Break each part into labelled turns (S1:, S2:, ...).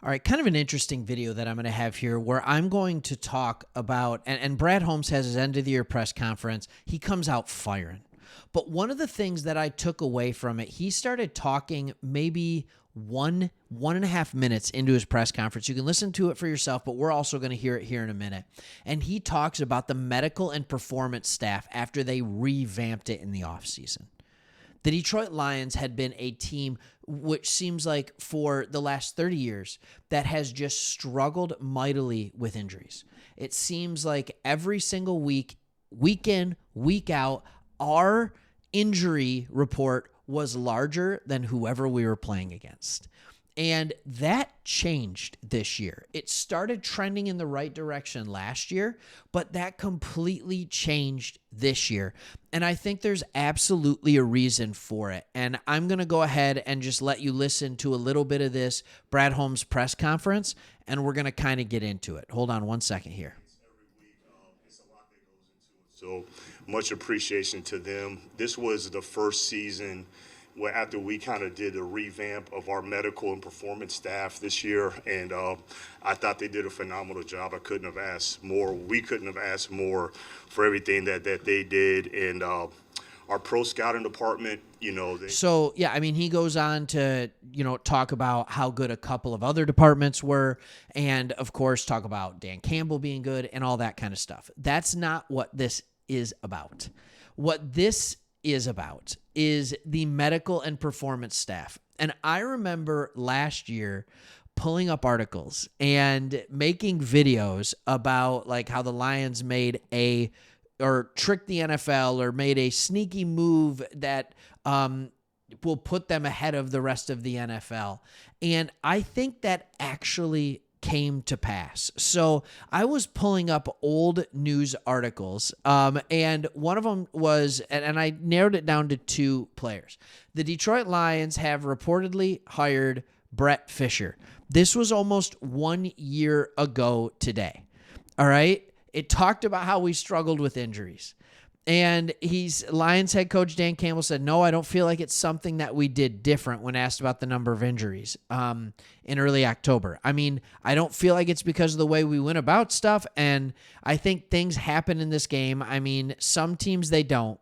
S1: All right, kind of an interesting video that I'm going to have here where I'm going to talk about, and Brad Holmes has his end of the year press conference. He comes out firing. But one of the things that I took away from it, he started talking maybe one and a half minutes into his press conference. You can listen to it for yourself, but we're also going to hear it here in a minute. And he talks about the medical and performance staff after they revamped it in the offseason. The Detroit Lions had been a team which seems like for the last 30 years that has just struggled mightily with injuries. It seems like every single week, week in, week out, our injury report was larger than whoever we were playing against. And that changed this year. It started trending in the right direction last year, but that completely changed this year. And I think there's absolutely a reason for it. And I'm going to go ahead and just let you listen to a little bit of this Brad Holmes press conference, and we're going to kind of get into it. Hold on one second here.
S2: It's a lot that goes into it. So much appreciation to them. This was the first season where after we kind of did a revamp of our medical and performance staff this year, and I thought they did a phenomenal job. I couldn't have asked more. We couldn't have asked more for everything that they did. And our pro scouting department,
S1: So, yeah, I mean, he goes on to, talk about how good a couple of other departments were and, of course, talk about Dan Campbell being good and all that kind of stuff. That's not what this is about. What this is about is the medical and performance staff. And I remember last year pulling up articles and making videos about like how the Lions made or tricked the NFL or made a sneaky move that will put them ahead of the rest of the NFL. And I think that actually came to pass. So I was pulling up old news articles, and one of them was, and I narrowed it down to two players. The Detroit Lions have reportedly hired Brett Fisher. This was almost 1 year ago today. All right. It talked about how we struggled with injuries. And Lions head coach Dan Campbell said, no, I don't feel like it's something that we did different when asked about the number of injuries in early October. I mean, I don't feel like it's because of the way we went about stuff. And I think things happen in this game. I mean, some teams, they don't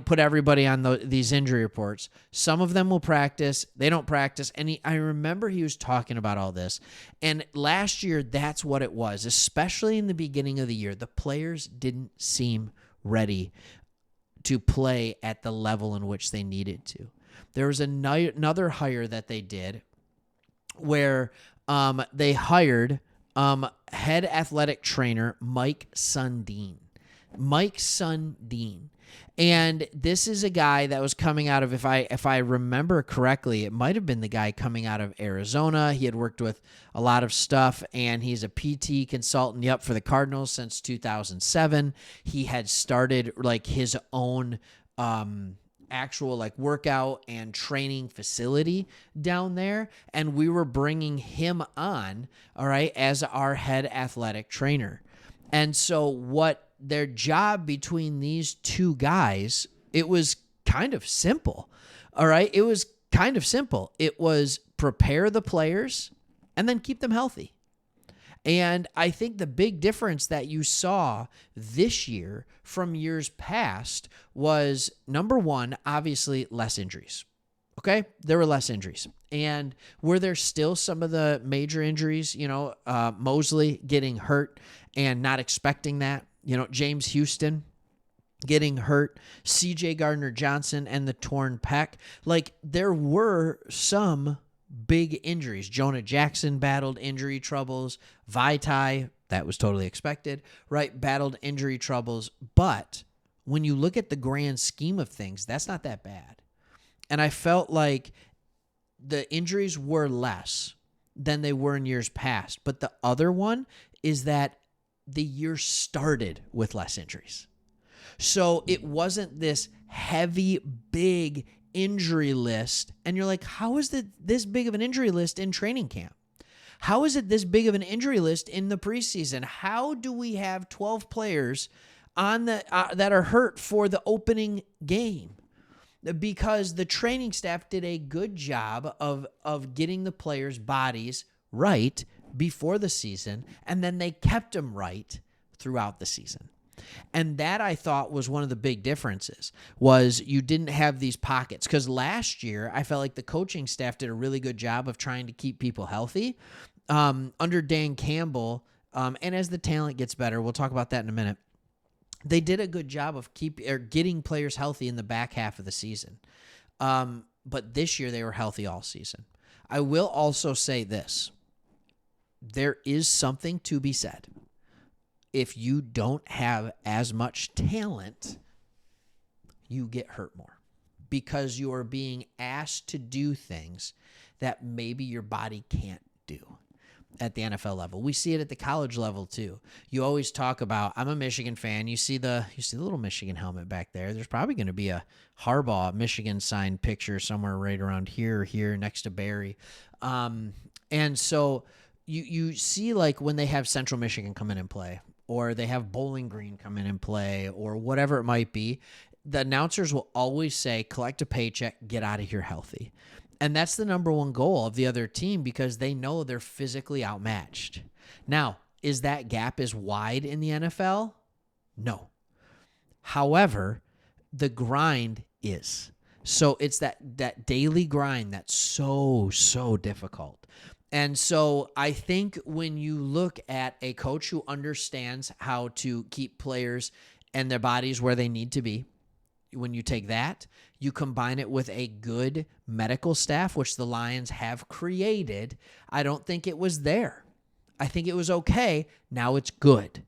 S1: put everybody on these injury reports. Some of them will practice. They don't practice. And I remember he was talking about all this. And last year, that's what it was, especially in the beginning of the year. The players didn't seem ready to play at the level in which they needed to. There was another hire that they did where they hired head athletic trainer Mike Sundin. And this is a guy that was coming out of, if I remember correctly, it might have been the guy coming out of Arizona. He had worked with a lot of stuff, and he's a PT consultant, for the Cardinals since 2007. He had started like his own actual like workout and training facility down there, and we were bringing him on, all right, as our head athletic trainer. And so what their job between these two guys, it was kind of simple. All right. It was kind of simple. It was prepare the players and then keep them healthy. And I think the big difference that you saw this year from years past was, number one, obviously less injuries. Okay. There were less injuries. And were there still some of the major injuries, Mosley getting hurt and not expecting that? James Houston getting hurt, C.J. Gardner-Johnson and the torn pec. Like, there were some big injuries. Jonah Jackson battled injury troubles. Vaitai, that was totally expected, right? Battled injury troubles. But when you look at the grand scheme of things, that's not that bad. And I felt like the injuries were less than they were in years past. But the other one is that the year started with less injuries. So it wasn't this heavy, big injury list. And you're like, how is this big of an injury list in training camp? How is it this big of an injury list in the preseason? How do we have 12 players on that are hurt for the opening game? Because the training staff did a good job of getting the players' bodies right before the season, and then they kept him right throughout the season. And that, I thought, was one of the big differences, was you didn't have these pockets. Because last year, I felt like the coaching staff did a really good job of trying to keep people healthy. Under Dan Campbell, and as the talent gets better, we'll talk about that in a minute, they did a good job of getting players healthy in the back half of the season. But this year, they were healthy all season. I will also say this. There is something to be said. If you don't have as much talent, you get hurt more because you are being asked to do things that maybe your body can't do at the NFL level. We see it at the college level too. You always talk about, I'm a Michigan fan. You see the little Michigan helmet back there. There's probably going to be a Harbaugh Michigan signed picture somewhere right around here next to Barry. And so you see, like, when they have Central Michigan come in and play, or they have Bowling Green come in and play, or whatever it might be, the announcers will always say, collect a paycheck, get out of here healthy. And that's the number one goal of the other team, because they know they're physically outmatched. Now, is that gap as wide in the NFL? No. However, the grind is. So it's that daily grind that's so difficult. And so I think when you look at a coach who understands how to keep players and their bodies where they need to be, when you take that, you combine it with a good medical staff, which the Lions have created. I don't think it was there. I think it was okay. Now it's good.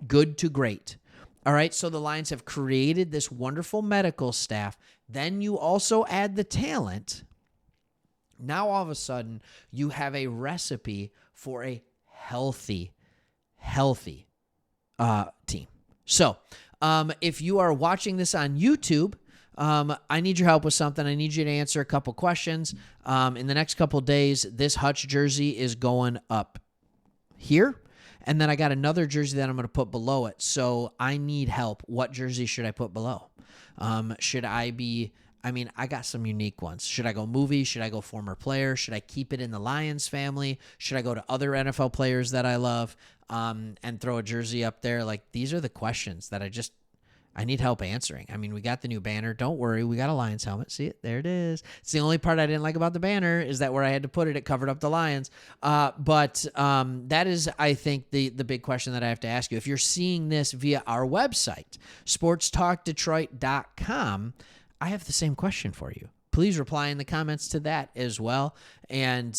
S1: Good to great. All right, so the Lions have created this wonderful medical staff. Then you also add the talent. Now, all of a sudden, you have a recipe for a healthy team. So, if you are watching this on YouTube, I need your help with something. I need you to answer a couple questions. In the next couple days, this Hutch jersey is going up here. And then I got another jersey that I'm going to put below it. So I need help. What jersey should I put below? I got some unique ones. Should I go movie? Should I go former player? Should I keep it in the Lions family? Should I go to other NFL players that I love and throw a jersey up there? Like, these are the questions that I need help answering. I mean, we got the new banner. Don't worry. We got a Lions helmet. See it? There it is. It's the only part I didn't like about the banner is that where I had to put it, it covered up the Lions. But that is, I think, the big question that I have to ask you. If you're seeing this via our website, sportstalkdetroit.com, I have the same question for you. Please reply in the comments to that as well and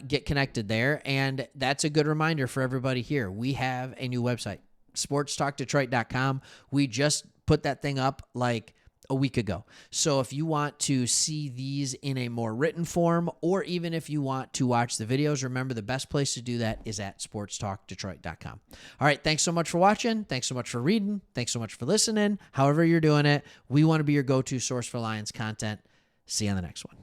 S1: get connected there. And that's a good reminder for everybody here. We have a new website, sportstalkdetroit.com. We just put that thing up like a week ago. So if you want to see these in a more written form, or even if you want to watch the videos, remember the best place to do that is at sportstalkdetroit.com. All right. Thanks so much for watching. Thanks so much for reading. Thanks so much for listening. However you're doing it, we want to be your go-to source for Lions content. See you on the next one.